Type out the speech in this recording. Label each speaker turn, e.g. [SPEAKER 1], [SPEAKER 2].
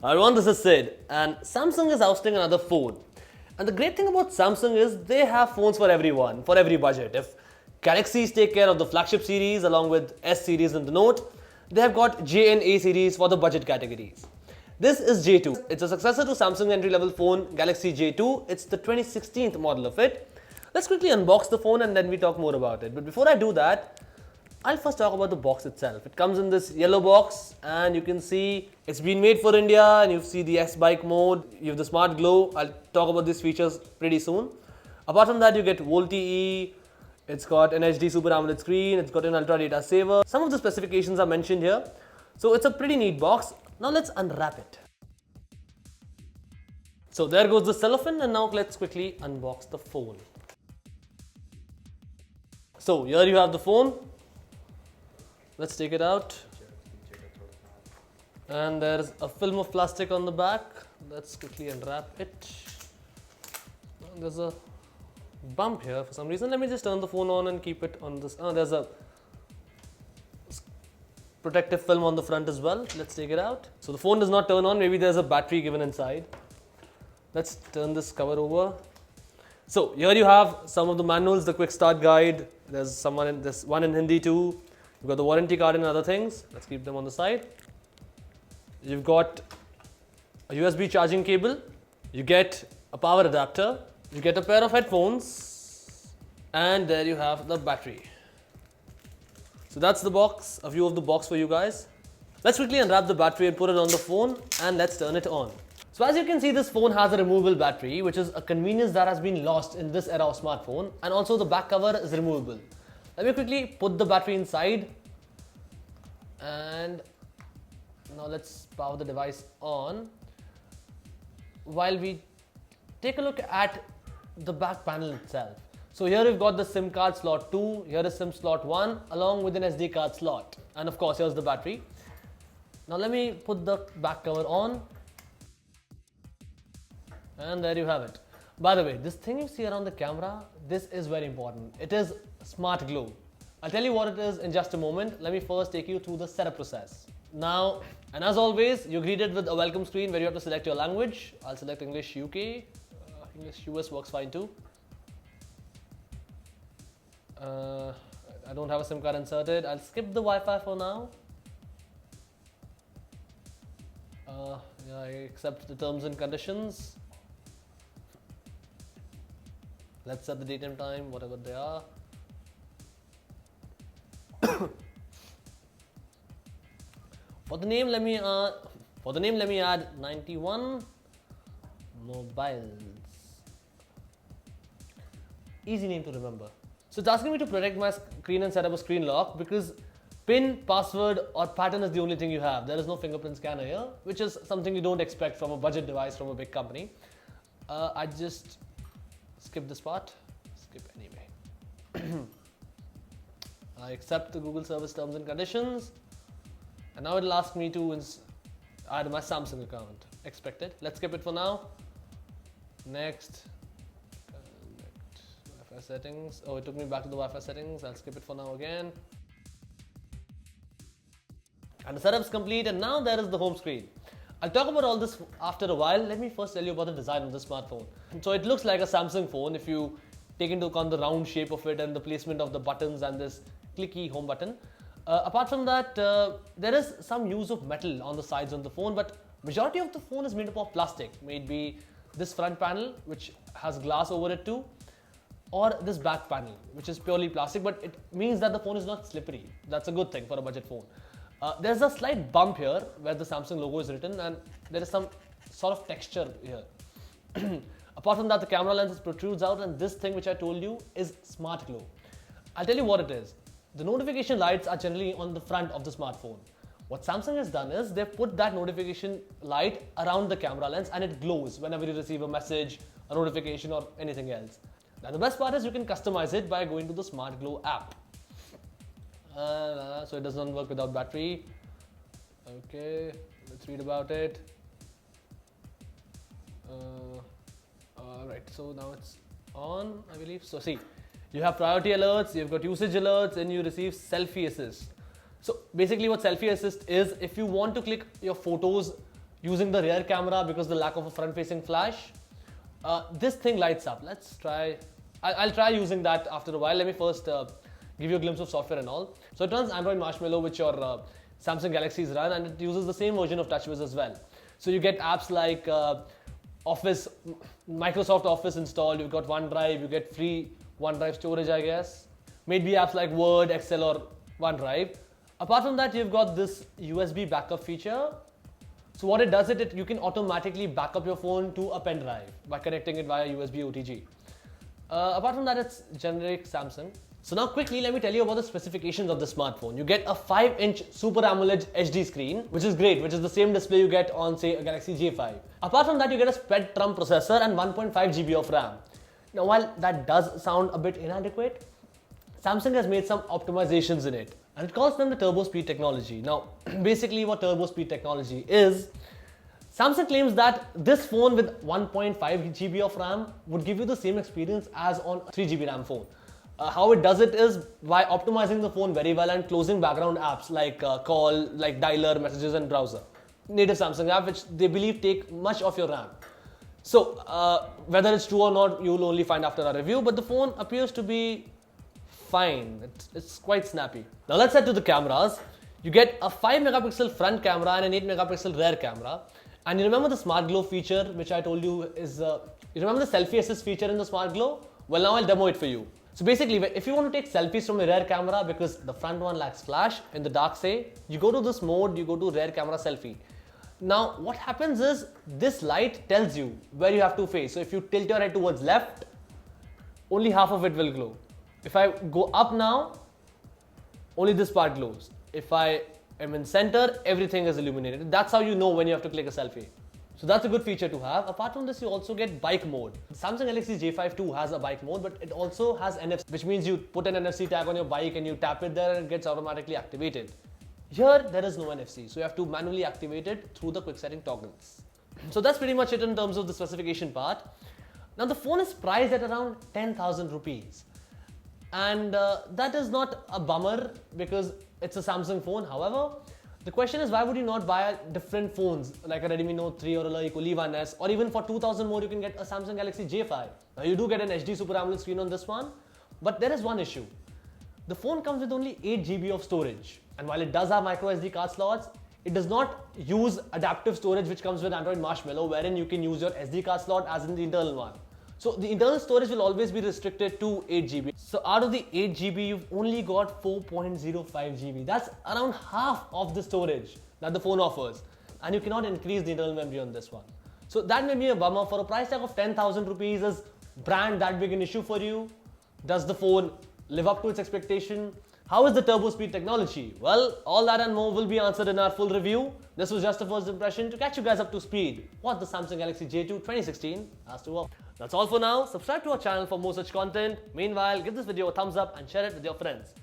[SPEAKER 1] Hi everyone, this is Sid, and Samsung is ousting another phone. And the great thing about Samsung is they have phones for everyone, for every budget. If Galaxies take care of the flagship series along with S series and the Note, they have got J and A series for the budget categories. This is J2. It's a successor to Samsung entry-level phone Galaxy J2. It's the 2016th model of it. Let's quickly unbox the phone and then we talk more about it. But before I do that, I'll first talk about the box itself. It comes in this yellow box and you can see it's been made for India, and you see the S-Bike mode, you have the smart glow. I'll talk about these features pretty soon. Apart from that, you get VoLTE, it's got an HD Super AMOLED screen, it's got an ultra data saver. Some of the specifications are mentioned here. So it's a pretty neat box. Now let's unwrap it. So there goes the cellophane, and now let's quickly unbox the phone. So here you have the phone. Let's take it out. And there's a film of plastic on the back. Let's quickly unwrap it. There's a bump here for some reason. Let me just turn the phone on and keep it on this. Oh, there's a protective film on the front as well. Let's take it out. So the phone does not turn on. Maybe there's a battery given inside. Let's turn this cover over. So here you have some of the manuals, the quick start guide. There's one in Hindi too. You've got the warranty card and other things. Let's keep them on the side. You've got a USB charging cable. You get a power adapter. You get a pair of headphones. And there you have the battery. So that's the box, a view of the box for you guys. Let's quickly unwrap the battery and put it on the phone, and let's turn it on. So as you can see, this phone has a removable battery, which is a convenience that has been lost in this era of smartphone. And also the back cover is removable. Let me quickly put the battery inside, and now let's power the device on while we take a look at the back panel itself. So here we've got the SIM card slot 2, here is SIM slot 1 along with an SD card slot, and of course here's the battery. Now let me put the back cover on, and there you have it. By the way, this thing you see around the camera, this is very important. It is smart glow. I'll tell you what it is in just a moment. Let me first take you through the setup process. Now, and as always, you're greeted with a welcome screen where you have to select your language. I'll select English UK. English US works fine too. I don't have a SIM card inserted. I'll skip the Wi-Fi for now. Yeah, I accept the terms and conditions. Let's set the date and time, whatever they are. For the name, let me add 91 mobiles. Easy name to remember. So it's asking me to protect my screen and set up a screen lock because PIN, password or pattern is the only thing you have. There is no fingerprint scanner here, which is something you don't expect from a budget device from a big company. I just skip this part. Skip anyway. I accept the Google service terms and conditions. And now it'll ask me to add my Samsung account. Expected. Let's skip it for now. Next. Connect Wi-Fi settings. Oh, it took me back to the Wi-Fi settings. I'll skip it for now again. And the setup's complete, and now there is the home screen. I'll talk about all this after a while. Let me first tell you about the design of the smartphone. So it looks like a Samsung phone if you take into account the round shape of it and the placement of the buttons and this clicky home button. Apart from that, there is some use of metal on the sides of the phone, but majority of the phone is made up of plastic. Maybe this front panel, which has glass over it too, or this back panel, which is purely plastic, but it means that the phone is not slippery. That's a good thing for a budget phone. There's a slight bump here where the Samsung logo is written, and there is some sort of texture here. Apart from that, the camera lens protrudes out, and this thing which I told you is smart glow. I'll tell you what it is. The notification lights are generally on the front of the smartphone. What Samsung has done is they've put that notification light around the camera lens, and it glows whenever you receive a message, a notification or anything else. Now the best part is you can customize it by going to the Smart Glow app. So it doesn't work without battery. Okay, let's read about it. Right, so now it's on, I believe. So see, you have priority alerts, you've got usage alerts, and you receive selfie assist. So basically what selfie assist is, if you want to click your photos using the rear camera because the lack of a front-facing flash. This thing lights up. Let's try. I'll try using that after a while. Let me first give you a glimpse of software and all. So it runs Android Marshmallow, which your Samsung Galaxies run, and it uses the same version of TouchWiz as well. So you get apps like Office, Microsoft Office installed. You've got OneDrive. You get free OneDrive storage, I guess. Maybe apps like Word, Excel, or OneDrive. Apart from that, you've got this USB backup feature. So what it does, you can automatically back up your phone to a pen drive by connecting it via USB OTG. Apart from that, it's generic Samsung. So now quickly, let me tell you about the specifications of the smartphone. You get a 5-inch Super AMOLED HD screen, which is great, which is the same display you get on, say, a Galaxy J5. Apart from that, you get a Spectrum processor and 1.5 GB of RAM. Now, while that does sound a bit inadequate, Samsung has made some optimizations in it, and it calls them the turbo speed technology. Now, basically what turbo speed technology is, Samsung claims that this phone with 1.5 GB of RAM would give you the same experience as on a 3 GB RAM phone. How it does it is by optimizing the phone very well and closing background apps like call, like dialer, messages and browser. Native Samsung app which they believe take much of your RAM. So whether it's true or not, you'll only find after our review, but the phone appears to be fine. It's quite snappy. Now let's head to the cameras. You get a 5 megapixel front camera and an 8 megapixel rear camera. And you remember the Smart Glow feature which I told you is, you remember the selfie assist feature in the Smart Glow? Well, now I'll demo it for you. So basically, if you want to take selfies from a rear camera because the front one lacks flash in the dark, say, you go to this mode, you go to rear camera selfie. Now, what happens is this light tells you where you have to face. So if you tilt your head towards left, only half of it will glow. If I go up now, only this part glows. If I am in center, everything is illuminated. That's how you know when you have to click a selfie. So that's a good feature to have. Apart from this, you also get bike mode. Samsung Galaxy J5 too has a bike mode, but it also has NFC, which means you put an NFC tag on your bike and you tap it there and it gets automatically activated. Here, there is no NFC, so you have to manually activate it through the quick setting toggles. So that's pretty much it in terms of the specification part. Now the phone is priced at around 10,000 rupees. And that is not a bummer because it's a Samsung phone. However, the question is, why would you not buy different phones like a Redmi Note 3 or a Eco One S, or even for 2000 more you can get a Samsung Galaxy J5. Now you do get an HD Super AMOLED screen on this one, but there is one issue. The phone comes with only 8 GB of storage, and while it does have micro SD card slots, it does not use adaptive storage which comes with Android Marshmallow, wherein you can use your SD card slot as in the internal one. So the internal storage will always be restricted to 8 GB. So out of the 8 GB, you've only got 4.05 GB. That's around half of the storage that the phone offers. And you cannot increase the internal memory on this one. So that may be a bummer. For a price tag of 10,000 rupees, is brand that big an issue for you? Does the phone live up to its expectation? How is the turbo speed technology? Well, all that and more will be answered in our full review. This was just a first impression to catch you guys up to speed what the Samsung Galaxy J2 2016 has to offer. That's all for now. Subscribe to our channel for more such content. Meanwhile, give this video a thumbs up and share it with your friends.